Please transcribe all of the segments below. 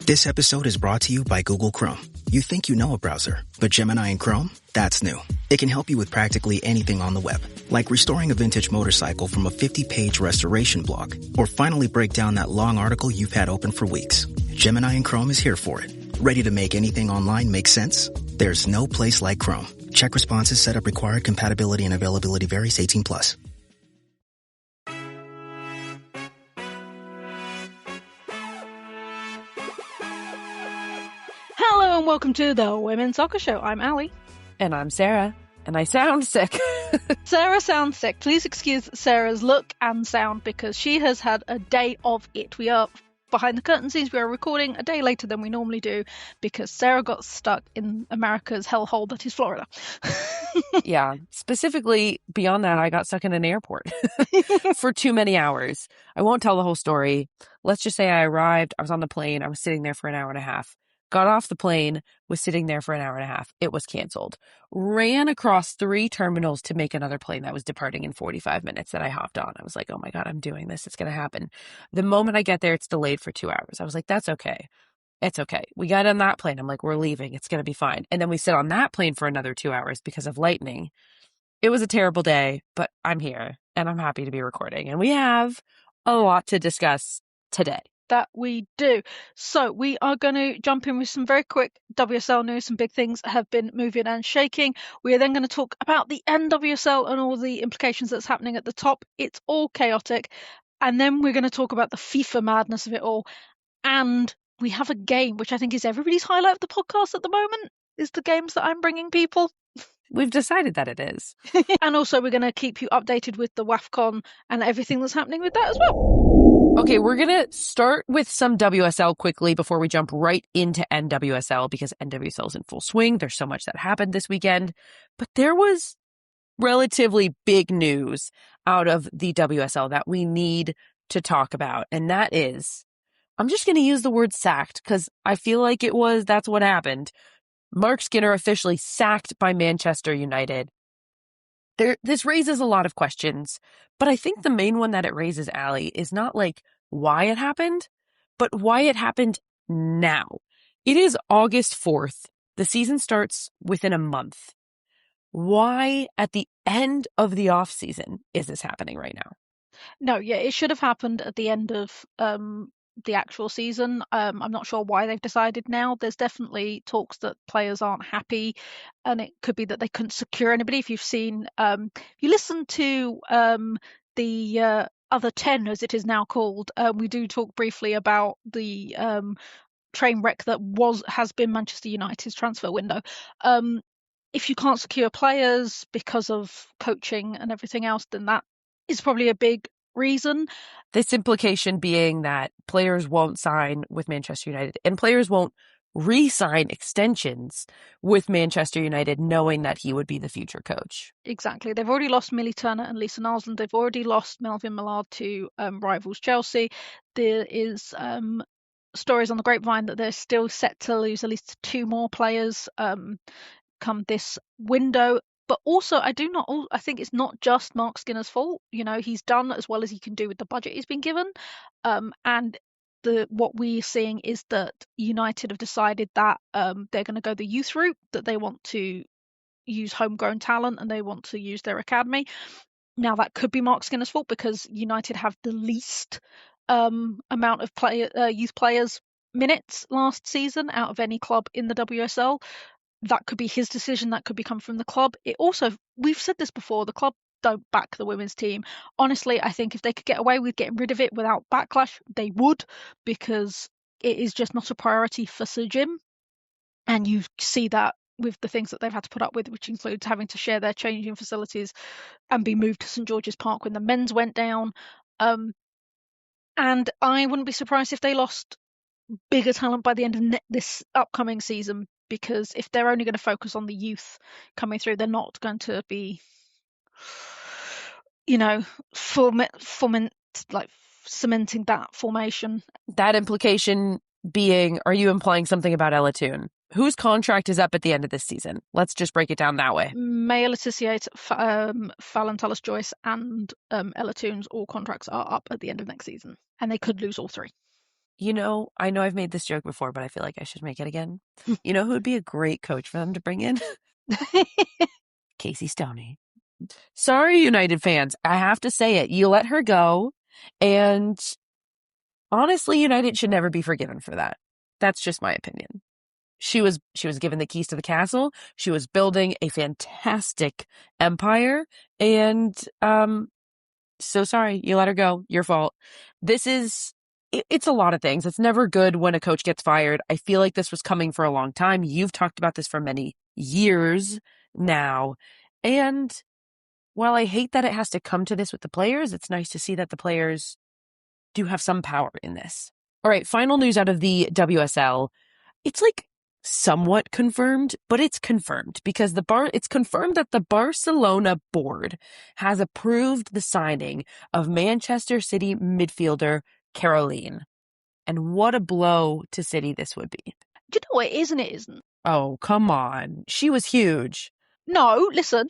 This episode is brought to you by Google Chrome. You think you know a browser, but Gemini and Chrome? That's new. It can help you with practically anything on the web, like restoring a vintage motorcycle from a 50-page restoration blog, or finally break down that long article you've had open for weeks. Gemini and Chrome is here for it. Ready to make anything online make sense? There's no place like Chrome. Check responses, setup required, compatibility and availability varies, 18+. Hello and welcome to the Women's Soccer Show. I'm Allie. And I'm Sarah. And I sound sick. Sarah sounds sick. Please excuse Sarah's look and sound because she has had a day of it. We are behind the curtain scenes. We are recording a day later than we normally do because Sarah got stuck in America's hellhole that is Florida. Yeah. Specifically, beyond that, I got stuck in an airport for too many hours. I won't tell the whole story. Let's just say I arrived. I was on the plane. I was sitting there for an hour and a half. Got off the plane, was sitting there for an hour and a half. It was canceled. Ran across 3 terminals to make another plane that was departing in 45 minutes that I hopped on. I was like, oh my God, I'm doing this. It's going to happen. The moment I get there, it's delayed for 2 hours. I was like, that's okay. It's okay. We got on that plane. I'm like, we're leaving. It's going to be fine. And then we sit on that plane for another 2 hours because of lightning. It was a terrible day, but I'm here and I'm happy to be recording. And we have a lot to discuss today. That we do. So we are going to jump in with some very quick WSL news. Some big things have been moving and shaking. We are then going to talk about the NWSL and all the implications that's happening at the top. It's all chaotic. And then we're going to talk about the FIFA madness of it all. And we have a game, which I think is everybody's highlight of the podcast at the moment, is the games that I'm bringing people. We've decided that it is. And also we're going to keep you updated with the AFCON and everything that's happening with that as well. Okay, we're going to start with some WSL quickly before we jump right into NWSL because NWSL is in full swing. There's so much that happened this weekend. But there was relatively big news out of the WSL that we need to talk about. And that is, I'm just going to use the word sacked because I feel like that's what happened. Mark Skinner officially sacked by Manchester United. This raises a lot of questions, but I think the main one that it raises, Allie, is not like why it happened, but why it happened now. It is August 4th. The season starts within a month. Why at the end of the off season is this happening right now? No, yeah, it should have happened at the end of the actual season. I'm not sure why they've decided now. There's definitely talks that players aren't happy, and it could be that they couldn't secure anybody. If you've seen, if you listen to the other 10, as it is now called, we do talk briefly about the train wreck that has been Manchester United's transfer window. If you can't secure players because of coaching and everything else, then that is probably a big reason. This implication being that players won't sign with Manchester United and players won't re-sign extensions with Manchester United knowing that he would be the future coach. Exactly. They've already lost Millie Turner and Lisa Narsland. They've already lost Melvin Millard to rivals Chelsea. There is stories on the grapevine that they're still set to lose at least 2 more players come this window. But also, I think it's not just Mark Skinner's fault. You know, he's done as well as he can do with the budget he's been given. And what we're seeing is that United have decided that they're going to go the youth route, that they want to use homegrown talent and they want to use their academy. Now, that could be Mark Skinner's fault because United have the least amount of youth players minutes last season out of any club in the WSL. That could be his decision. That could come from the club. It also, we've said this before, the club don't back the women's team. Honestly, I think if they could get away with getting rid of it without backlash, they would, because it is just not a priority for Sir Jim. And you see that with the things that they've had to put up with, which includes having to share their changing facilities and be moved to St George's Park when the men's went down. And I wouldn't be surprised if they lost bigger talent by the end of this upcoming season, because if they're only going to focus on the youth coming through, they're not going to be, cementing that formation. That implication being, are you implying something about Ella Toone, whose contract is up at the end of this season? Let's just break it down that way. Maya Letizia, Fallon Tallis-Joyce, and Ella Toone's all contracts are up at the end of next season, and they could lose all 3. You know I've made this joke before, but I feel like I should make it again. You know who would be a great coach for them to bring in? Casey Stoney. Sorry, United fans. I have to say it. You let her go. And honestly, United should never be forgiven for that. That's just my opinion. She was given the keys to the castle. She was building a fantastic empire. And so sorry, you let her go. Your fault. It's a lot of things. It's never good when a coach gets fired. I feel like this was coming for a long time. You've talked about this for many years now. And while I hate that it has to come to this with the players, it's nice to see that the players do have some power in this. All right, final news out of the WSL. It's like somewhat confirmed, but it's confirmed because it's confirmed that the Barcelona board has approved the signing of Manchester City midfielder Caroline. And what a blow to City this would be. Do you know what it is and it isn't? Oh, come on. She was huge. No, listen,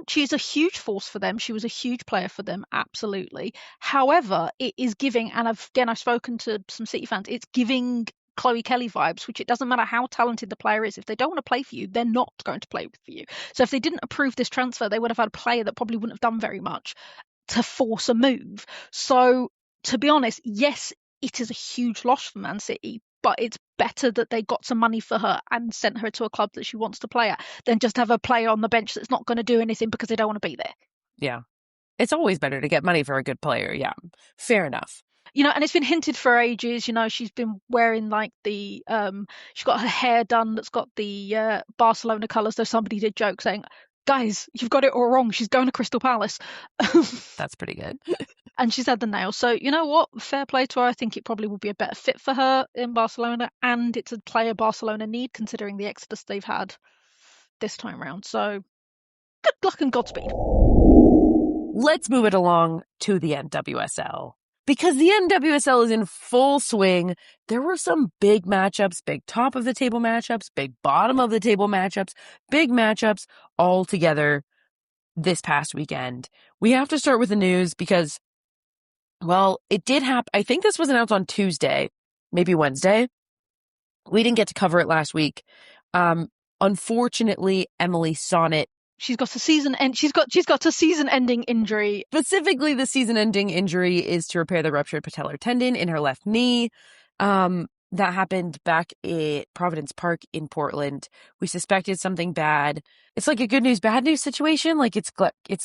she's a huge force for them. She was a huge player for them, absolutely. However, it is giving, and I've spoken to some City fans, it's giving Chloe Kelly vibes, which it doesn't matter how talented the player is. If they don't want to play for you, they're not going to play for you. So if they didn't approve this transfer, they would have had a player that probably wouldn't have done very much to force a move. So to be honest, yes, it is a huge loss for Man City, but it's better that they got some money for her and sent her to a club that she wants to play at than just have a player on the bench that's not going to do anything because they don't want to be there. Yeah. It's always better to get money for a good player. Yeah. Fair enough. And it's been hinted for ages, she's been wearing like she's got her hair done that's got the Barcelona colours, though somebody did joke saying, guys, you've got it all wrong. She's going to Crystal Palace. That's pretty good. And she's had the nails. So you know what? Fair play to her. I think it probably will be a better fit for her in Barcelona. And it's a player Barcelona need considering the exodus they've had this time round. So good luck and Godspeed. Let's move it along to the NWSL. Because the NWSL is in full swing. There were some big matchups, big top of the table matchups, big bottom of the table matchups, big matchups all together this past weekend. We have to start with the news because, well, it did happen. I think this was announced on Tuesday, maybe Wednesday. We didn't get to cover it last week. Unfortunately, Emily Sonnet. She's got a season-ending injury. Specifically, the season-ending injury is to repair the ruptured patellar tendon in her left knee. That happened back at Providence Park in Portland. We suspected something bad. It's like a good news, bad news situation. Like it's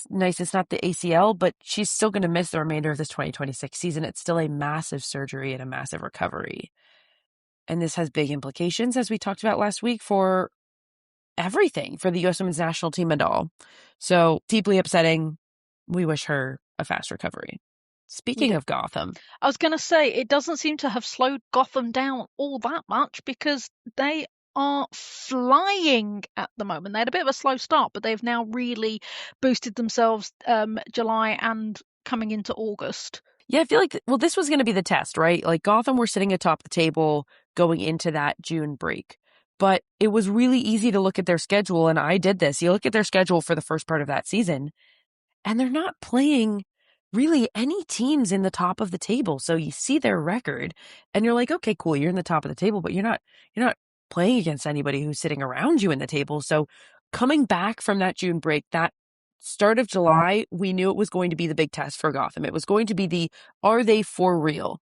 nice. It's not the ACL, but she's still going to miss the remainder of this 2026 season. It's still a massive surgery and a massive recovery. And this has big implications, as we talked about last week, for everything for the U.S. Women's National Team and all. So deeply upsetting. We wish her a fast recovery. Speaking of Gotham. I was going to say, it doesn't seem to have slowed Gotham down all that much because they are flying at the moment. They had a bit of a slow start, but they've now really boosted themselves July and coming into August. Yeah, I feel like, this was going to be the test, right? Like Gotham were sitting atop the table going into that June break. But it was really easy to look at their schedule, and I did this. You look at their schedule for the first part of that season, and they're not playing really any teams in the top of the table. So you see their record, and you're like, okay, cool, you're in the top of the table, but you're not playing against anybody who's sitting around you in the table. So coming back from that June break, that start of July, we knew it was going to be the big test for Gotham. It was going to be are they for real?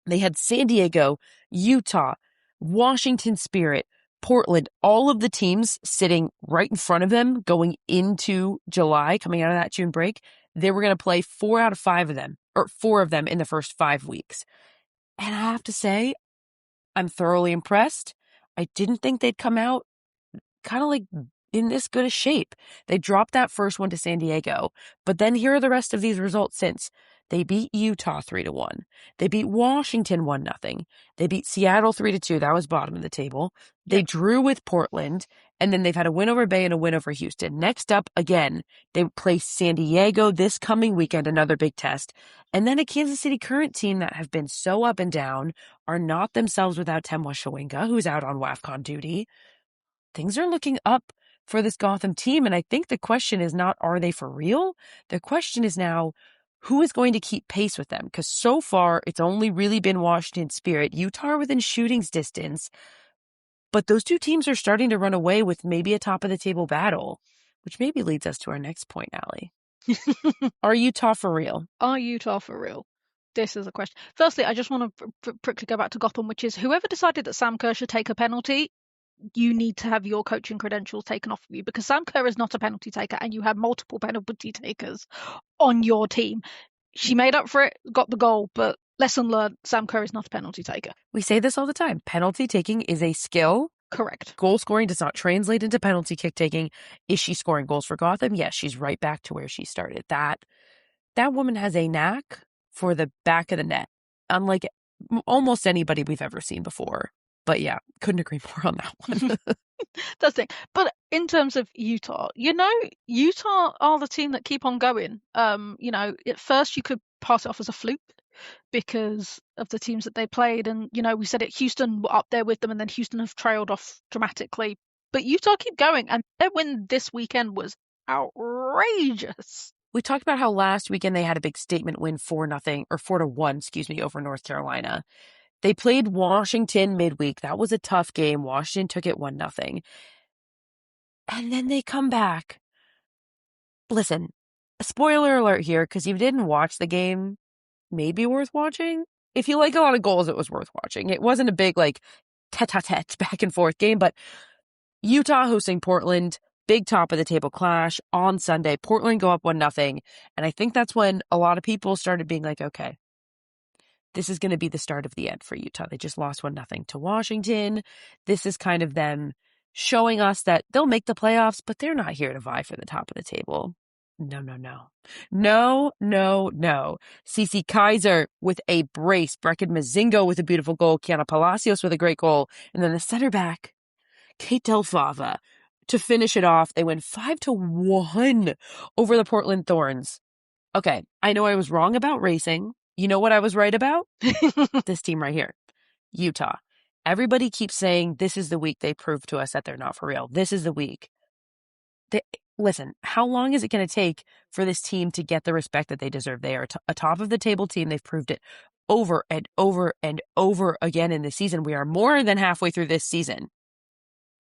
They had San Diego, Utah, Washington Spirit, Portland, all of the teams sitting right in front of them going into July, coming out of that June break. They were going to play 4 of them in the first 5 weeks. And I have to say, I'm thoroughly impressed. I didn't think they'd come out kind of like in this good a shape. They dropped that first one to San Diego, but then here are the rest of these results since. They beat Utah 3-1. They beat Washington 1-0. They beat Seattle 3-2. That was bottom of the table. They drew with Portland, and then they've had a win over Bay and a win over Houston. Next up, again, they play San Diego this coming weekend, another big test. And then a Kansas City Current team that have been so up and down are not themselves without Temwa Shawinga, who's out on WAFCON duty. Things are looking up for this Gotham team, and I think the question is not, are they for real? The question is now, who is going to keep pace with them? Because so far, it's only really been Washington Spirit. Utah are within shooting's distance, but those two teams are starting to run away with maybe a top-of-the-table battle, which maybe leads us to our next point, Allie. Are Utah for real? Are Utah for real? This is a question. Firstly, I just want to quickly go back to Gotham, which is whoever decided that Sam Kerr should take a penalty, you need to have your coaching credentials taken off of you, because Sam Kerr is not a penalty taker and you have multiple penalty takers on your team. She made up for it, got the goal, but lesson learned, Sam Kerr is not a penalty taker. We say this all the time. Penalty taking is a skill. Correct. Goal scoring does not translate into penalty kick taking. Is she scoring goals for Gotham? Yes, she's right back to where she started. That woman has a knack for the back of the net, unlike almost anybody we've ever seen before. But yeah, couldn't agree more on that one. That's the thing. But in terms of Utah, Utah are the team that keep on going. At first you could pass it off as a fluke because of the teams that they played. And, we said it, Houston were up there with them, and then Houston have trailed off dramatically. But Utah keep going, and their win this weekend was outrageous. We talked about how last weekend they had a big statement win 4-1, over North Carolina. They played Washington midweek. That was a tough game. Washington took it 1-0. And then they come back. Listen, spoiler alert here, because if you didn't watch the game, maybe worth watching. If you like a lot of goals, it was worth watching. It wasn't a big, tete-a-tete back and forth game, but Utah hosting Portland, big top of the table clash on Sunday. Portland go up 1-0. And I think that's when a lot of people started being like, okay, this is going to be the start of the end for Utah. They just lost 1-0 to Washington. This is kind of them showing us that they'll make the playoffs, but they're not here to vie for the top of the table. No. Cece Kaiser with a brace. Brecken Mazingo with a beautiful goal. Kiana Palacios with a great goal. And then the center back, Kate Del Fava, to finish it off. They win 5-1 over the Portland Thorns. Okay, I know I was wrong about racing. You know what I was right about? This team right here, Utah. Everybody keeps saying this is the week they prove to us that they're not for real. This is the week. Listen, how long is it going to take for this team to get the respect that they deserve? They are a top of the table team. They've proved it over and over and over again in this season. We are more than halfway through this season.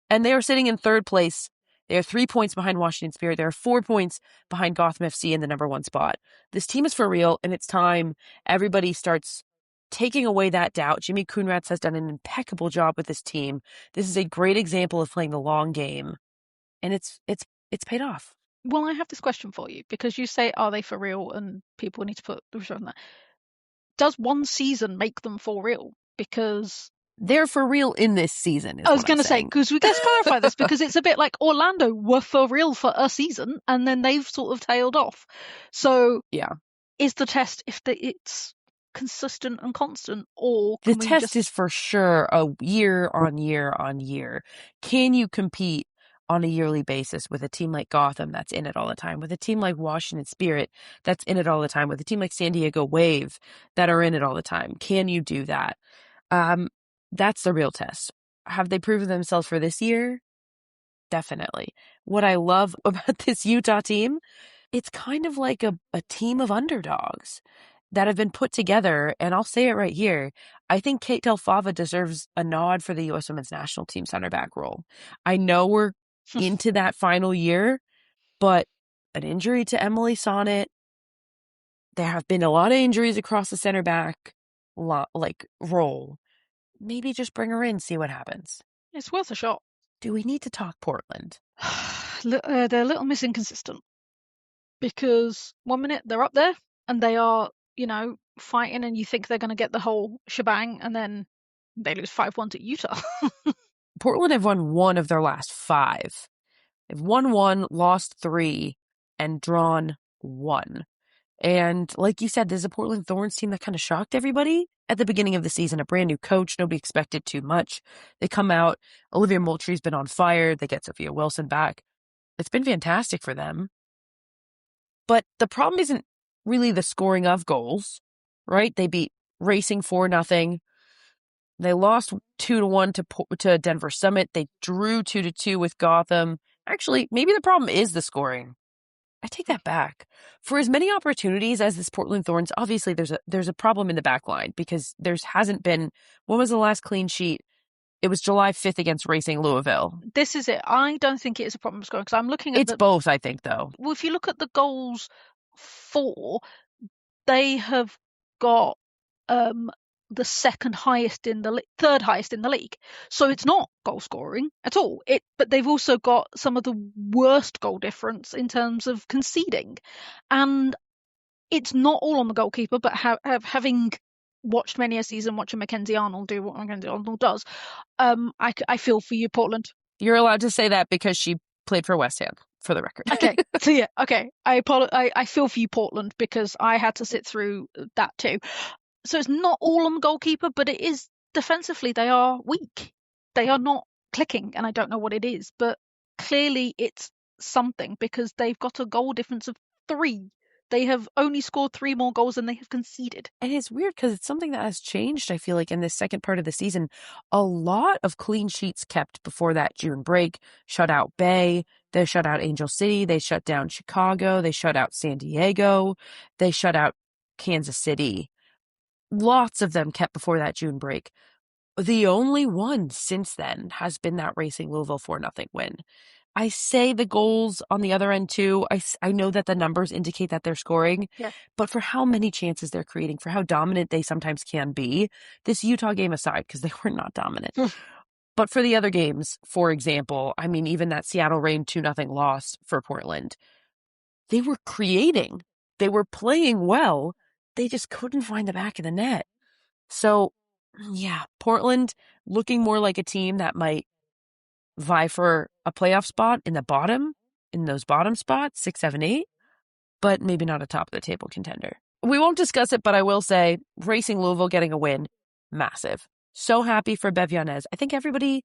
And they are sitting in third place. They are 3 points behind Washington Spirit. They are 4 points behind Gotham FC in the number 1 spot. This team is for real, and it's time everybody starts taking away that doubt. Jimmy Kuhnratz has done an impeccable job with this team. This is a great example of playing the long game, and it's paid off. Well, I have this question for you, because you say, are they for real? And people need to put the respect on that. Does one season make them for real? Because they're for real in this season. I was going to say, because we let's clarify this, because it's a bit like Orlando were for real for a season, and then they've sort of tailed off. So, yeah, is the test if it's consistent and constant, or the test is for sure a year on year on year. Can you compete on a yearly basis with a team like Gotham that's in it all the time, with a team like Washington Spirit that's in it all the time, with a team like San Diego Wave that are in it all the time? Can you do that? That's the real test. Have they proven themselves for this year? Definitely. What I love about this Utah team, it's kind of like a team of underdogs that have been put together. And I'll say it right here. I think Kate Del Fava deserves a nod for the U.S. Women's National Team center back role. I know we're into that final year, but an injury to Emily Sonnet, there have been a lot of injuries across the center back role. Maybe just bring her in, see what happens. It's worth a shot. Do we need to talk Portland? They're a little inconsistent, because 1 minute they're up there and they are, fighting, and you think they're going to get the whole shebang, and then they lose 5-1 to Utah. Portland have won 1 of their last 5. They've won 1, lost 3, and drawn 1. And like you said, this is a Portland Thorns team that kind of shocked everybody at the beginning of the season. A brand new coach. Nobody expected too much. They come out. Olivia Moultrie's been on fire. They get Sophia Wilson back. It's been fantastic for them. But the problem isn't really the scoring of goals, right? They beat Racing 4-0. They lost 2-1 to Denver Summit. They drew 2-2 with Gotham. Actually, maybe the problem is the scoring. I take that back. For as many opportunities as this Portland Thorns, obviously there's a problem in the back line because hasn't been. When was the last clean sheet? It was July 5th against Racing Louisville. This is it. I don't think it is a problem scoring because I'm looking at It's both, I think, though. Well, if you look at the goals for, they have got the second highest in the third highest in the league. So it's not goal scoring at all. But they've also got some of the worst goal difference in terms of conceding, and it's not all on the goalkeeper. But having watched many a season, watching Mackenzie Arnold do what Mackenzie Arnold does, I feel for you, Portland. You're allowed to say that because she played for West Ham, for the record. Okay, so yeah, okay. I feel for you, Portland, because I had to sit through that too. So it's not all on the goalkeeper, but it is defensively. They are weak. They are not clicking, and I don't know what it is, but clearly it's something because they've got a goal difference of 3. They have only scored 3 more goals than they have conceded. And it's weird because it's something that has changed, I feel like, in this second part of the season. A lot of clean sheets kept before that June break. Shut out Bay. They shut out Angel City. They shut down Chicago. They shut out San Diego. They shut out Kansas City. Lots of them kept before that June break. The only one since then has been that Racing Louisville 4-0 win. I say the goals on the other end too. I know that the numbers indicate that they're scoring, Yeah. but for how many chances they're creating, for how dominant they sometimes can be, this Utah game aside, because they were not dominant. But for the other games, for example, I mean, even that Seattle Reign 2-0 loss for Portland, they were creating. They were playing well. They just couldn't find the back of the net. So, yeah, Portland looking more like a team that might vie for a playoff spot in those bottom spots, 6, 7, 8, but maybe not a top of the table contender. We won't discuss it, but I will say Racing Louisville getting a win, massive. So happy for Bev Yanez. I think everybody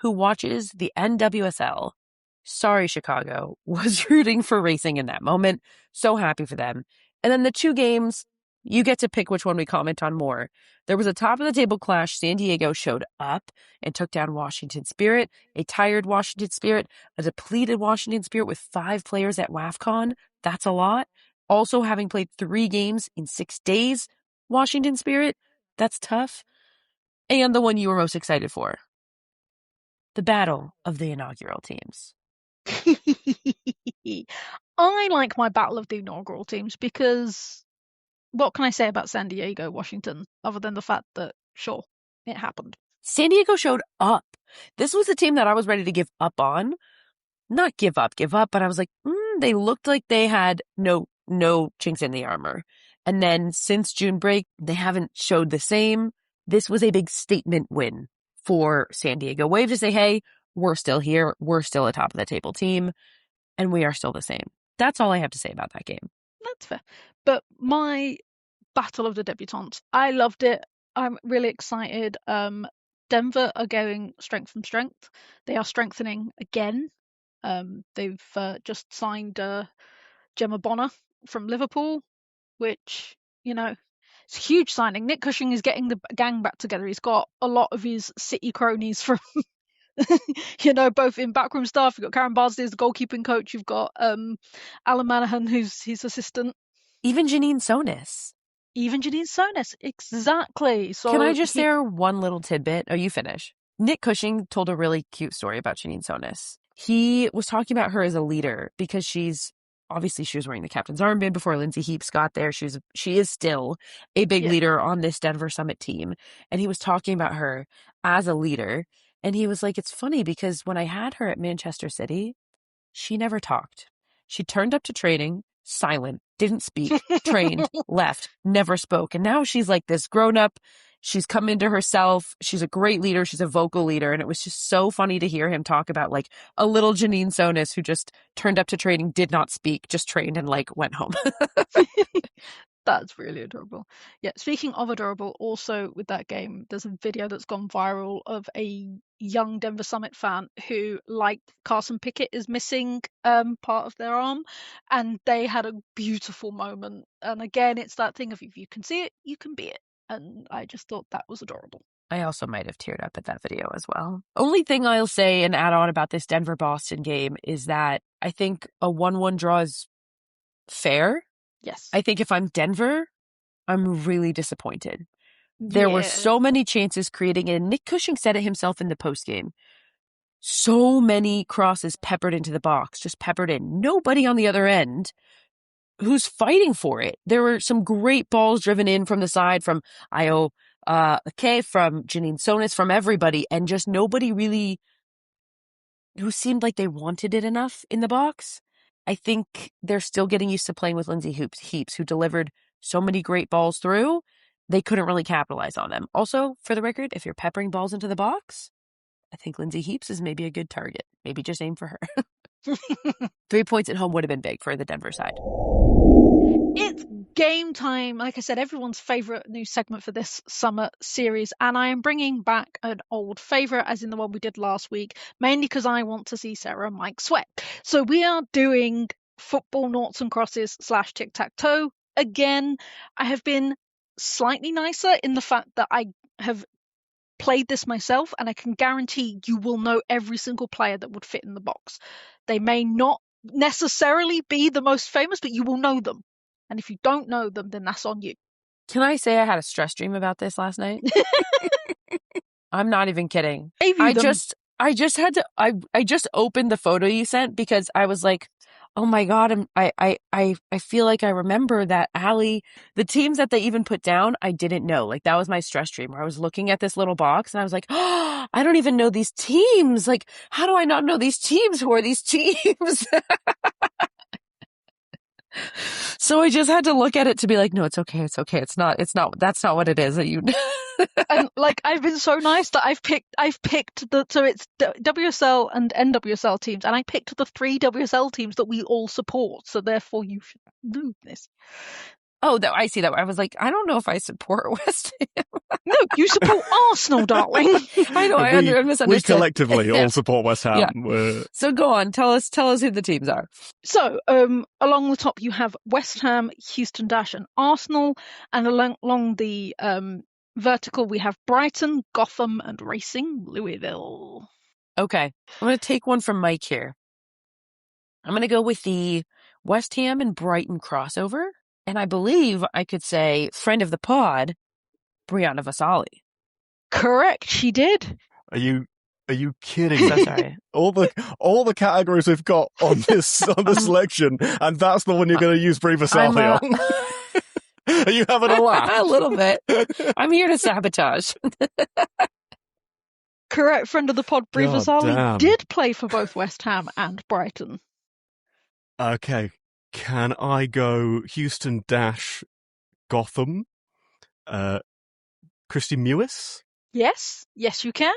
who watches the NWSL, sorry Chicago, was rooting for Racing in that moment. So happy for them. And then the 2 games, you get to pick which one we comment on more. There was a top-of-the-table clash. San Diego showed up and took down Washington Spirit, a tired Washington Spirit, a depleted Washington Spirit with 5 players at AFCON. That's a lot. Also having played 3 games in 6 days, Washington Spirit, that's tough. And the one you were most excited for, the battle of the inaugural teams. I like my battle of the inaugural teams because what can I say about San Diego, Washington, other than the fact that, sure, it happened. San Diego showed up. This was a team that I was ready to give up on. Not give up, but I was like, they looked like they had no chinks in the armor. And then since June break, they haven't showed the same. This was a big statement win for San Diego. Wave to say, hey, we're still here. We're still a top of the table team. And we are still the same. That's all I have to say about that game. That's fair. But my battle of the debutantes, I loved it. I'm really excited. Denver are going strength from strength. They are strengthening again. They've just signed Gemma Bonner from Liverpool, which, it's a huge signing. Nick Cushing is getting the gang back together. He's got a lot of his City cronies from, both in backroom staff. You've got Karen Bardsley as the goalkeeping coach. You've got Alan Manahan, who's his assistant. Even Janine Sonis, exactly. So can I just share one little tidbit? Oh, you finish. Nick Cushing told a really cute story about Janine Sonis. He was talking about her as a leader because she was wearing the captain's armband before Lindsay Heaps got there. She is still a big leader on this Denver Summit team. And he was talking about her as a leader. And he was like, it's funny because when I had her at Manchester City, she never talked. She turned up to training, silent, didn't speak, trained, left, never spoke. And now she's like this grown up. She's come into herself. She's a great leader. She's a vocal leader. And it was just so funny to hear him talk about like a little Janine Sonis who just turned up to training, did not speak, just trained and like went home. That's really adorable. Yeah, speaking of adorable, also with that game, there's a video that's gone viral of a young Denver Summit fan who, like Carson Pickett, is missing part of their arm, and they had a beautiful moment. And again, it's that thing of if you can see it, you can be it. And I just thought that was adorable. I also might have teared up at that video as well. Only thing I'll say and add on about this Denver-Boston game is that I think a 1-1 draw is fair. Yes. I think if I'm Denver, I'm really disappointed. There were so many chances creating, and Nick Cushing said it himself in the postgame. So many crosses peppered into the box, just peppered in. Nobody on the other end who's fighting for it. There were some great balls driven in from the side from Io Kay, from Janine Sonis, from everybody, and just nobody really who seemed like they wanted it enough in the box. I think they're still getting used to playing with Lindsay Heaps, who delivered so many great balls through. They couldn't really capitalize on them. Also, for the record, if you're peppering balls into the box, I think Lindsay Heaps is maybe a good target. Maybe just aim for her. 3 points at home would have been big for the Denver side. It's game time. Like I said, everyone's favorite new segment for this summer series. And I am bringing back an old favorite, as in the one we did last week, mainly because I want to see Sarah and Mike sweat. So we are doing football noughts and crosses / tic-tac-toe. Again, I have been slightly nicer in the fact that I have played this myself, and I can guarantee you will know every single player that would fit in the box. They may not necessarily be the most famous, but you will know them. And if you don't know them, then that's on you. Can I say I had a stress dream about this last night? I'm not even kidding. I just opened the photo you sent because I was like, oh my God, I feel like I remember that Allie, the teams that they even put down, I didn't know. Like, that was my stress dream where I was looking at this little box and I was like, oh, I don't even know these teams. Like, how do I not know these teams? Who are these teams? So I just had to look at it to be like, no, it's okay. It's okay. It's not, that's not what it is. And like, I've been so nice that I've picked so it's WSL and NWSL teams, and I picked the 3 WSL teams that we all support. So therefore you should know this. Oh, I see that. I was like, I don't know if I support West Ham. No, you support Arsenal, darling. I know. I misunderstood. We collectively all support West Ham. Yeah. So go on. Tell us who the teams are. So along the top, you have West Ham, Houston Dash, and Arsenal. And along the vertical, we have Brighton, Gotham, and Racing Louisville. Okay. I'm going to take one from Mike here. I'm going to go with the West Ham and Brighton crossover. And I believe I could say friend of the pod, Brianna Vasali. Correct, she did. Are you kidding? So sorry. all the categories we've got on this selection, and that's the one you're going to use Brie Vasali on. Are you having a laugh? A little bit. I'm here to sabotage. Correct, friend of the pod, Brie Vasali did play for both West Ham and Brighton. Okay. Can I go Houston Dash, Gotham, Christy Mewis? Yes, you can.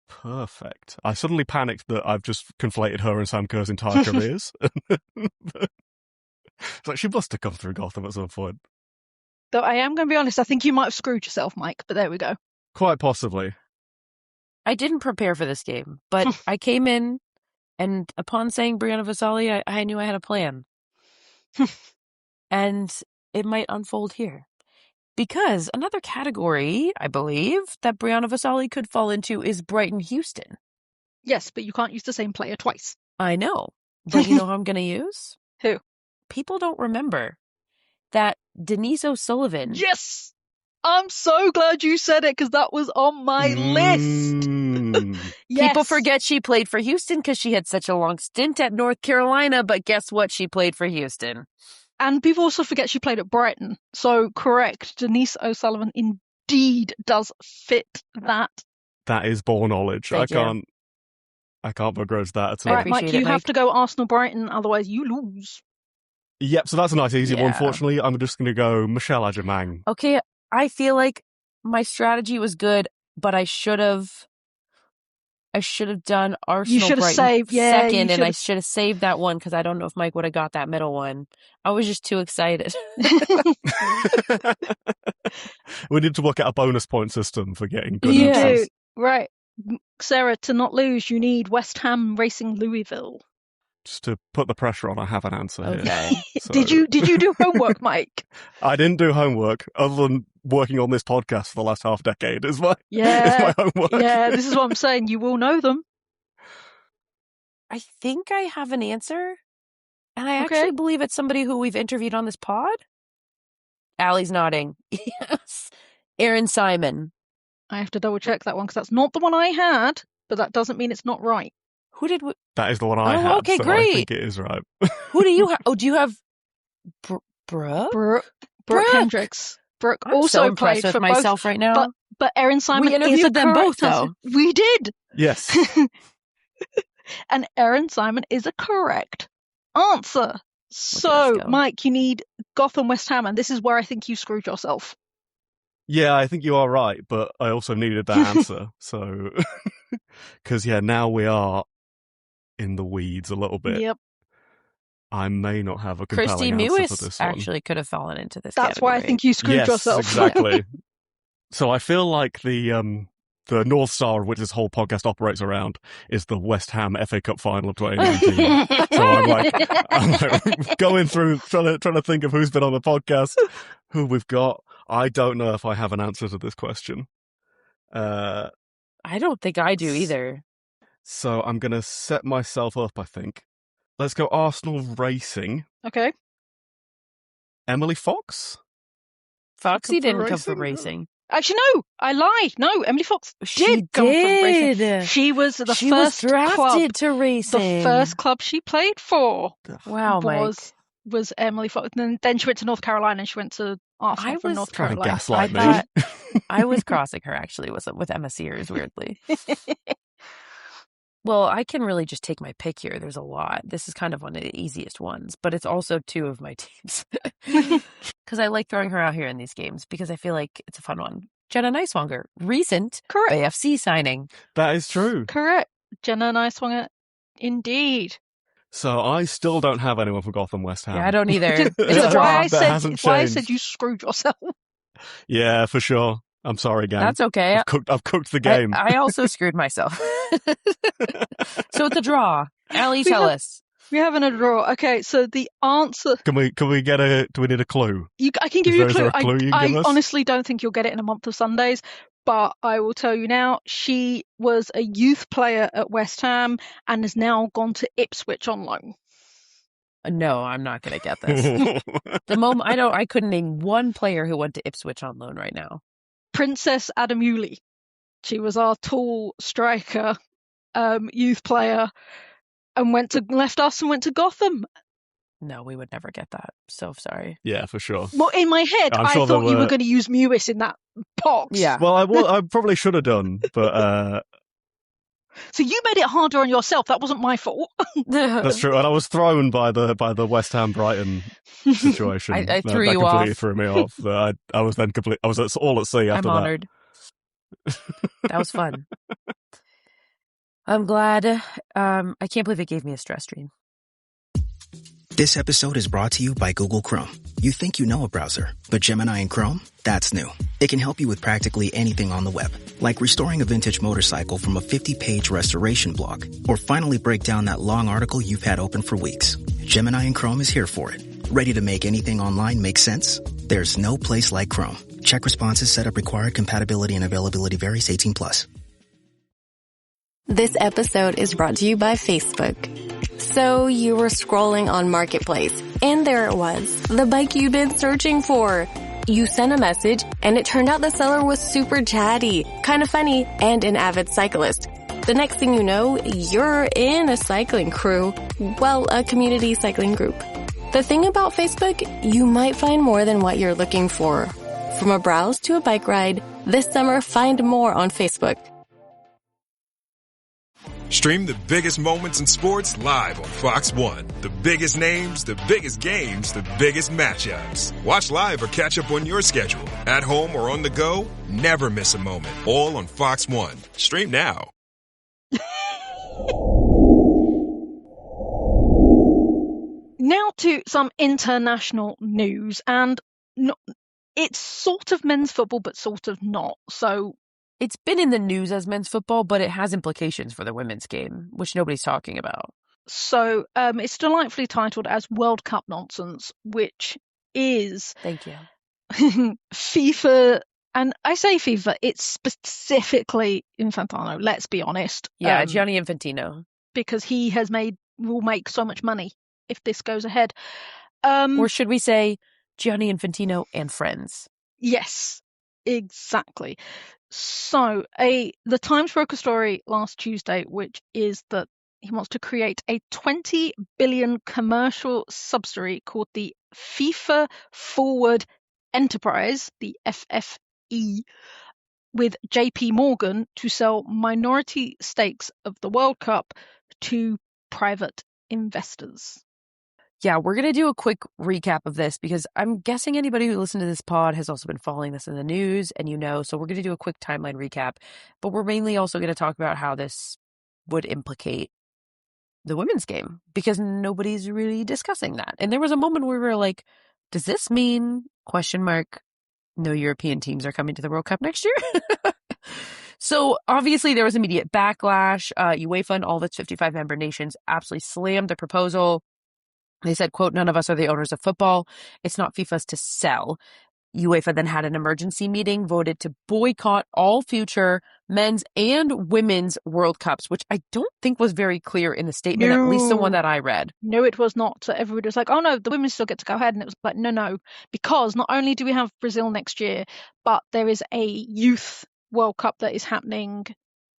Perfect. I suddenly panicked that I've just conflated her and Sam Kerr's entire careers. It's like, she must have come through Gotham at some point. Though I am going to be honest, I think you might have screwed yourself, Mike, but there we go. Quite possibly. I didn't prepare for this game, but I came in, and upon saying Brianna Vasali, I knew I had a plan. And it might unfold here. Because another category, I believe, that Brianna Vasali could fall into is Brighton-Houston. Yes, but you can't use the same player twice. I know. But you know who I'm going to use? Who? People don't remember that Denise O'Sullivan. Yes! I'm so glad you said it, because that was on my list. Yes. People forget she played for Houston because she had such a long stint at North Carolina, but guess what? She played for Houston. And people also forget she played at Brighton. So correct, Denise O'Sullivan indeed does fit that. That is ball knowledge. I can't begrudge that at all. Right, Mike, you have to go Arsenal Brighton, otherwise you lose. Yep, so that's a nice easy one. Unfortunately, I'm just going to go Michelle Ajamang. Okay, I feel like my strategy was good, but I should have done Arsenal Brighton second, and I should have saved that one because I don't know if Mike would have got that middle one. I was just too excited. We need to work out a bonus point system for getting good answers. Right. Sarah, to not lose, you need West Ham Racing Louisville. Just to put the pressure on, I have an answer here. Okay. So... Did you do homework, Mike? I didn't do homework, other than working on this podcast for the last half decade. Is my homework. Yeah, this is what I'm saying. You will know them. I think I have an answer. And I actually believe it's somebody who we've interviewed on this pod. Allie's nodding. Yes. Erin Simon. I have to double check that one because that's not the one I had, but that doesn't mean it's not right. Who did we... That is the one I had. Okay, so great. I think it is right. Who do you have? Oh, do you have Brooke? Brooke Hendricks. Brooke I'm also so impressed played with for myself both, right now. But Erin Simon We interviewed is a them both, correct though. answer. We did. Yes. And Erin Simon is a correct answer. So, Mike, you need Gotham West Ham, and this is where I think you screwed yourself. Yeah, I think you are right, but I also needed that answer. So, because, now we are in the weeds a little bit. Yep. I may not have a compelling Christy answer Mewis for this one. actually could have fallen into this That's category. why I think you screwed yourself. Exactly. So I feel like the North Star of which this whole podcast operates around is the West Ham FA Cup final of 2019. So I'm like going through, trying to think of who's been on the podcast, who we've got. I don't know if I have an answer to this question. I don't think I do either. So I'm going to set myself up, I think. Let's go Arsenal Racing. Okay. Emily Fox? Foxy didn't come from racing. Actually, no, I lie. No, Emily Fox did come from racing. She was the first drafted club to racing. The first club she played for was Emily Fox. And then she went to North Carolina and she went to Arsenal from North Carolina. Gaslight me. I was crossing her actually with Emma Sears, weirdly. Well, I can really just take my pick here. There's a lot. This is kind of one of the easiest ones, but it's also two of my teams. Because I like throwing her out here in these games because I feel like it's a fun one. Jenna Neiswanger, recent AFC signing. That is true. Correct. Jenna Neiswanger, indeed. So I still don't have anyone from Gotham West Ham. Yeah, I don't either. It's that why hasn't changed. I said you screwed yourself. Yeah, for sure. I'm sorry, gang. That's okay. I've cooked the game. I also screwed myself. So it's a draw. Allie, tell us. We're having a draw. Okay, so the answer. Can we get do we need a clue? I can give you a clue. Is there a clue you can give us? Honestly don't think you'll get it in a month of Sundays, but I will tell you now. She was a youth player at West Ham and has now gone to Ipswich on loan. No, I'm not going to get this. I couldn't name one player who went to Ipswich on loan right now. Princess Adamuli. She was our tall striker, youth player, and left us and went to Gotham. No, we would never get that. So sorry. Yeah, for sure. Well, in my head, I thought you were going to use Mewis in that box. Yeah. Well, I probably should have done, but. So you made it harder on yourself. That wasn't my fault. That's true, and I was thrown by the West Ham Brighton situation. I threw you off. That completely threw me off. I was then I was all at sea after that. I'm honored. That was fun. I'm glad. I can't believe it gave me a stress dream. This episode is brought to you by Google Chrome. You think you know a browser, but Gemini and Chrome? That's new. It can help you with practically anything on the web, like restoring a vintage motorcycle from a 50-page restoration blog, or finally break down that long article you've had open for weeks. Gemini and Chrome is here for it. Ready to make anything online make sense? There's no place like Chrome. Check responses, setup required, compatibility and availability varies, 18+. This episode is brought to you by Facebook. So you were scrolling on Marketplace, and there it was, the bike you've been searching for. You sent a message, and it turned out the seller was super chatty, kind of funny, and an avid cyclist. The next thing you know, you're in a cycling crew. Well, a community cycling group. The thing about Facebook, you might find more than what you're looking for. From a browse to a bike ride, this summer find more on Facebook. Stream the biggest moments in sports live on Fox One. The biggest names, the biggest games, the biggest matchups. Watch live or catch up on your schedule. At home or on the go, never miss a moment. All on Fox One. Stream now. Now to some international news, and it's sort of men's football, but sort of not. So it's been in the news as men's football, but it has implications for the women's game, which nobody's talking about. So it's delightfully titled as World Cup Nonsense, which is... Thank you. FIFA, and I say FIFA, it's specifically Infantino, let's be honest. Yeah, Gianni Infantino. Because he will make so much money if this goes ahead. Or should we say Gianni Infantino and friends? Yes, exactly. So the Times broke a story last Tuesday, which is that he wants to create a 20 billion commercial subsidiary called the FIFA Forward Enterprise, the FFE, with JP Morgan to sell minority stakes of the World Cup to private investors. Yeah, we're going to do a quick recap of this because I'm guessing anybody who listened to this pod has also been following this in the news and so we're going to do a quick timeline recap, but we're mainly also going to talk about how this would implicate the women's game because nobody's really discussing that. And there was a moment where we were like, does this mean ? No European teams are coming to the World Cup next year? So obviously there was immediate backlash. UEFA and all of its 55 member nations absolutely slammed the proposal. They said, quote, none of us are the owners of football. It's not FIFA's to sell. UEFA then had an emergency meeting, voted to boycott all future men's and women's World Cups, which I don't think was very clear in the statement, at least the one that I read. No, it was not. So everybody was like, oh no, the women still get to go ahead. And it was like, no, because not only do we have Brazil next year, but there is a youth World Cup that is happening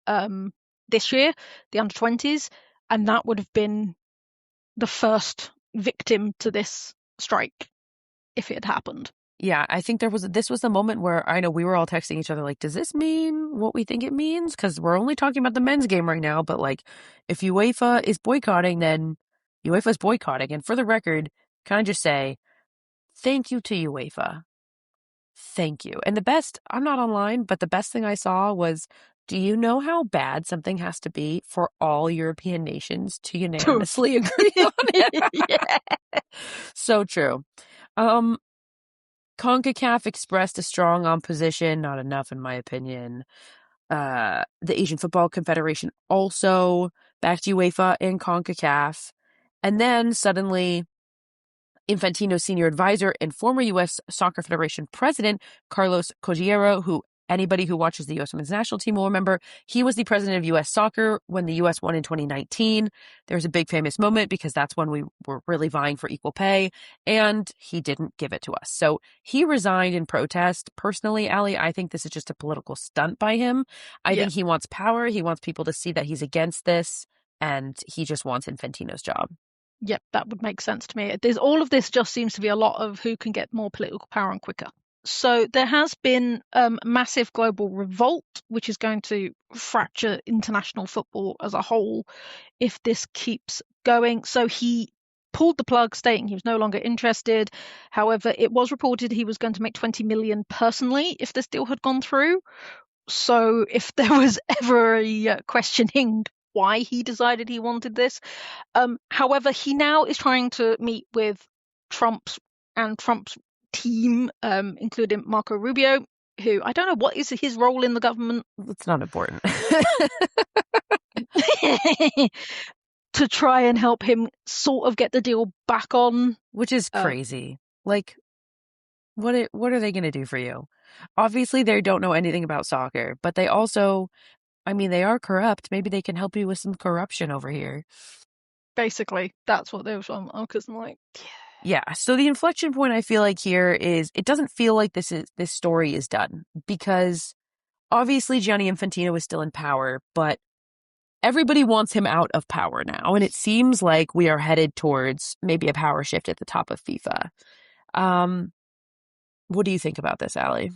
this year, the under-20s, and that would have been the first victim to this strike if it had happened. Yeah, I think this was the moment where I know we were all texting each other like, does this mean what we think it means? Because we're only talking about the men's game right now, but like if UEFA is boycotting, then UEFA is boycotting. And for the record, can I just say thank you to UEFA? Thank you. And I'm not online, but the best thing I saw was, do you know how bad something has to be for all European nations to unanimously agree on it? Yeah. So true. CONCACAF expressed a strong opposition, not enough in my opinion. The Asian Football Confederation also backed UEFA and CONCACAF. And then suddenly Infantino's senior advisor and former U.S. Soccer Federation president, Carlos Cordeiro, who anybody who watches the U.S. Women's National Team will remember, he was the president of U.S. Soccer when the U.S. won in 2019. There's a big famous moment because that's when we were really vying for equal pay, and he didn't give it to us. So he resigned in protest. Personally, Allie, I think this is just a political stunt by him. I think he wants power. He wants people to see that he's against this, and he just wants Infantino's job. Yep, that would make sense to me. All of this just seems to be a lot of who can get more political power and quicker. So there has been massive global revolt, which is going to fracture international football as a whole if this keeps going. So he pulled the plug, stating he was no longer interested. However, it was reported he was going to make 20 million personally if this deal had gone through. So if there was ever a questioning why he decided he wanted this. However, he now is trying to meet with Trump's team, including Marco Rubio, who I don't know what is his role in the government. It's not important. To try and help him sort of get the deal back on. Which is crazy. Like, what are they going to do for you? Obviously, they don't know anything about soccer, but they also... they are corrupt. Maybe they can help you with some corruption over here. Basically, that's what they were from. Because I'm like, yeah. So the inflection point I feel like here is it doesn't feel like this story is done because obviously Gianni Infantino is still in power, but everybody wants him out of power now, and it seems like we are headed towards maybe a power shift at the top of FIFA. What do you think about this, Allie?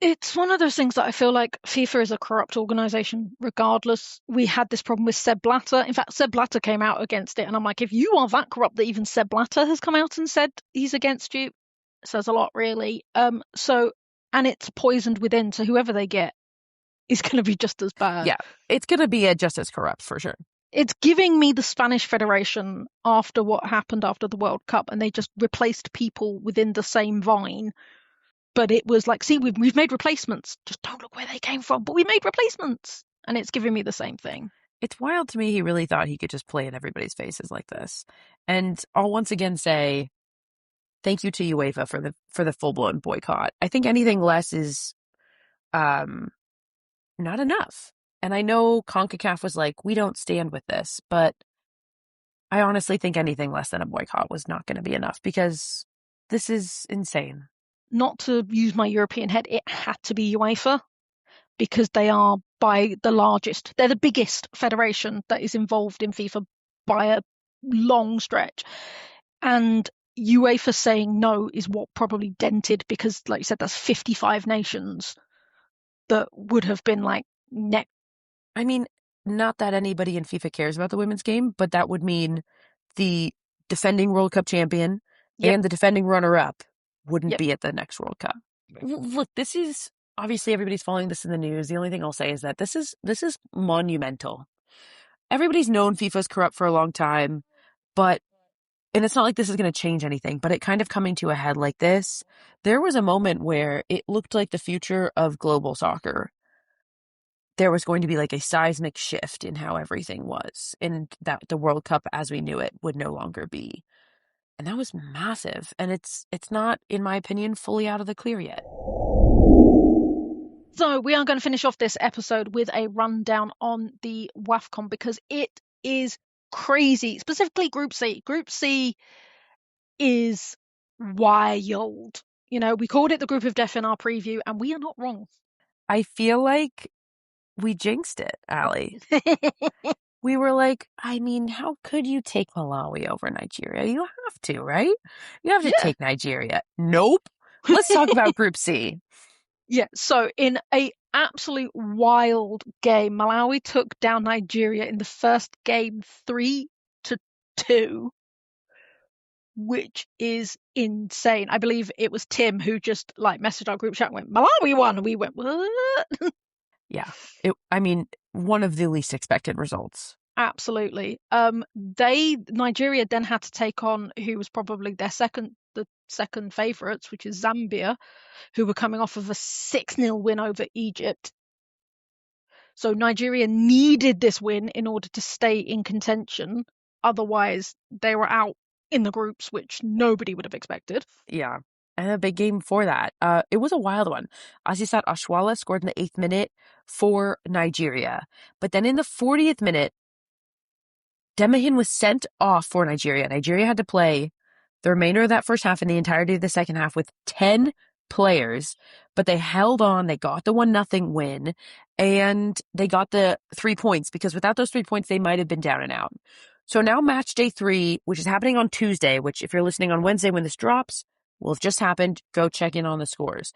It's one of those things that I feel like FIFA is a corrupt organization regardless. We had this problem with Sepp Blatter. In fact, Sepp Blatter came out against it. And I'm like, if you are that corrupt that even Sepp Blatter has come out and said he's against you, it says a lot, really. And it's poisoned within. So whoever they get is going to be just as bad. Yeah, it's going to be just as corrupt for sure. It's giving me the Spanish Federation after what happened after the World Cup. And they just replaced people within the same vine. But it was like, see, we've made replacements. Just don't look where they came from. But we made replacements. And it's giving me the same thing. It's wild to me he really thought he could just play in everybody's faces like this. And I'll once again say thank you to UEFA for the full-blown boycott. I think anything less is not enough. And I know CONCACAF was like, we don't stand with this. But I honestly think anything less than a boycott was not going to be enough because this is insane. Not to use my European head, it had to be UEFA because they are by the largest. They're the biggest federation that is involved in FIFA by a long stretch. And UEFA saying no is what probably dented, because like you said, that's 55 nations that would have been like, neck. I mean, not that anybody in FIFA cares about the women's game, but that would mean the defending World Cup champion and the defending runner-up wouldn't be at the next World Cup. Look, this is obviously everybody's following this in the news. The only thing I'll say is that this is monumental. Everybody's known FIFA's corrupt for a long time, and it's not like this is going to change anything, but it kind of coming to a head like this, there was a moment where it looked like the future of global soccer. There was going to be like a seismic shift in how everything was, and that the World Cup as we knew it would no longer be. And that was massive. And it's not, in my opinion, fully out of the clear yet. So we are going to finish off this episode with a rundown on the AFCON because it is crazy, specifically Group C. Group C is wild. You know, we called it the Group of Death in our preview, and we are not wrong. I feel like we jinxed it, Allie. We were like, I mean, how could you take Malawi over Nigeria? You have to, right? You have to take Nigeria. Nope. Let's talk about Group C. Yeah, so in a absolute wild game, Malawi took down Nigeria in the first game 3-2, which is insane. I believe it was Tim who just like messaged our group chat and went, Malawi won, and we went, what? Yeah, one of the least expected results. Absolutely. Nigeria then had to take on who was probably the second favourites, which is Zambia, who were coming off of a 6-0 win over Egypt. So Nigeria needed this win in order to stay in contention. Otherwise, they were out in the groups, which nobody would have expected. Yeah. And a big game for that. It was a wild one. Asisat Ashwala scored in the 8th minute for Nigeria. But then in the 40th minute, Demahin was sent off for Nigeria. Nigeria had to play the remainder of that first half and the entirety of the second half with 10 players, but they held on. They got the 1-0 win, and they got the 3 points, because without those 3 points, they might have been down and out. So now match day 3, which is happening on Tuesday, which if you're listening on Wednesday when this drops, will have just happened. Go check in on the scores.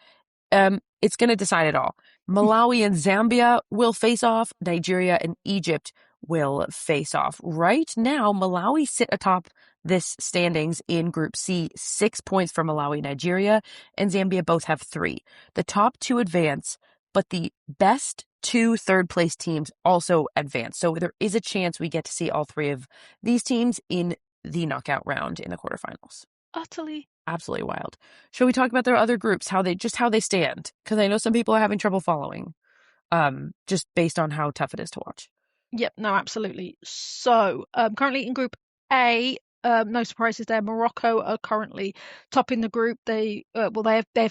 It's going to decide it all. Malawi and Zambia will face off. Nigeria and Egypt will face off. Right now, Malawi sit atop this standings in Group C, 6 points for Malawi. Nigeria and Zambia both have 3. The top 2 advance, but the best 2 third-place teams also advance. So there is a chance we get to see all 3 of these teams in the knockout round in the quarterfinals. Utterly. Absolutely wild. Shall we talk about their other groups, how they stand? Because I know some people are having trouble following, just based on how tough it is to watch. Yep, no, absolutely. So currently in Group A, no surprises there. Morocco are currently topping the group. They've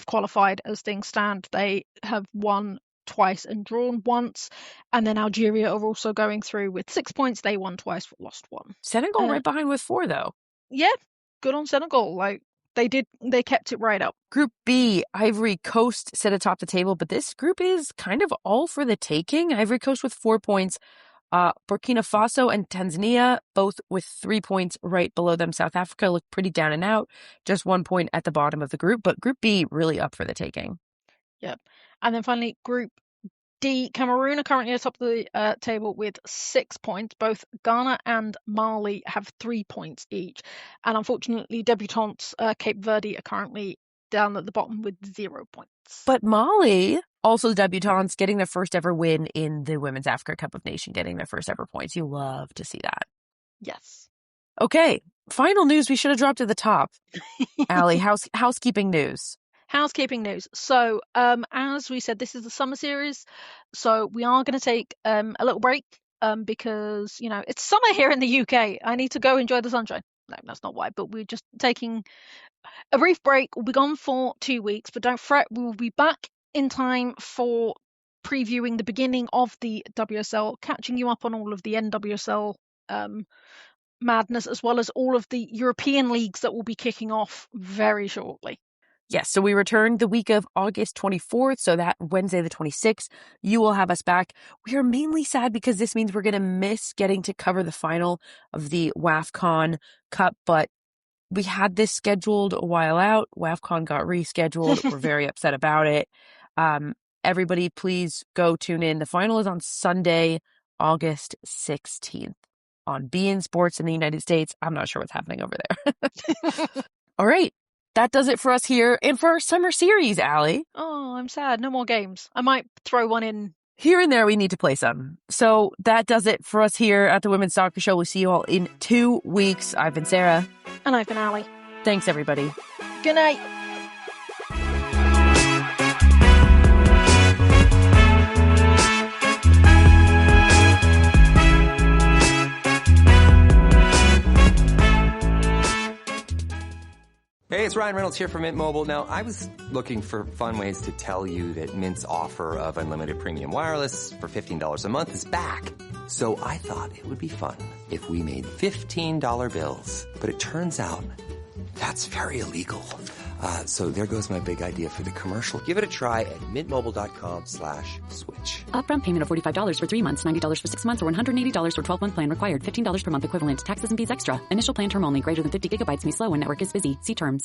qualified as things stand. They have won twice and drawn once, and then Algeria are also going through with 6 points. They won twice, but lost one. Senegal right behind with 4 though. Yeah, good on Senegal. Like they kept it right up. Group B, Ivory Coast sit atop the table, but this group is kind of all for the taking. Ivory Coast with 4 points. Burkina Faso and Tanzania, both with 3 points right below them. South Africa look pretty down and out, just 1 point at the bottom of the group, but Group B really up for the taking. Yep. And then finally, Group D, Cameroon are currently atop the table with 6 points. Both Ghana and Mali have 3 points each. And unfortunately, debutantes Cape Verde are currently down at the bottom with 0 points. But Mali, also debutantes, getting their first ever win in the Women's Africa Cup of Nations, getting their first ever points. You love to see that. Yes. Okay, final news we should have dropped at the top. Allie, housekeeping news. Housekeeping news. So, as we said, this is the summer series, so we are going to take a little break because, you know, it's summer here in the UK. I need to go enjoy the sunshine. No, that's not why, but we're just taking a brief break. We'll be gone for 2 weeks, but don't fret, we will be back in time for previewing the beginning of the WSL, catching you up on all of the NWSL madness, as well as all of the European leagues that will be kicking off very shortly. Yes, so we return the week of August 24th, so that Wednesday the 26th, you will have us back. We are mainly sad because this means we're going to miss getting to cover the final of the WAFCON Cup, but we had this scheduled a while out. WAFCON got rescheduled. We're very upset about it. Everybody, please go tune in. The final is on Sunday, August 16th on beIN Sports in the United States. I'm not sure what's happening over there. All right. That does it for us here and for our summer series, Allie. Oh, I'm sad. No more games. I might throw one in. Here and there, we need to play some. So that does it for us here at the Women's Soccer Show. We'll see you all in 2 weeks. I've been Sarah. And I've been Allie. Thanks, everybody. Good night. Hey, it's Ryan Reynolds here from Mint Mobile. Now, I was looking for fun ways to tell you that Mint's offer of unlimited premium wireless for $15 a month is back. So I thought it would be fun if we made $15 bills. But it turns out that's very illegal. So there goes my big idea for the commercial. Give it a try at mintmobile.com/switch. Upfront payment of $45 for 3 months, $90 for 6 months, or $180 for 12-month plan required. $15 per month equivalent. Taxes and fees extra. Initial plan term only. Greater than 50 gigabytes may slow when network is busy. See terms.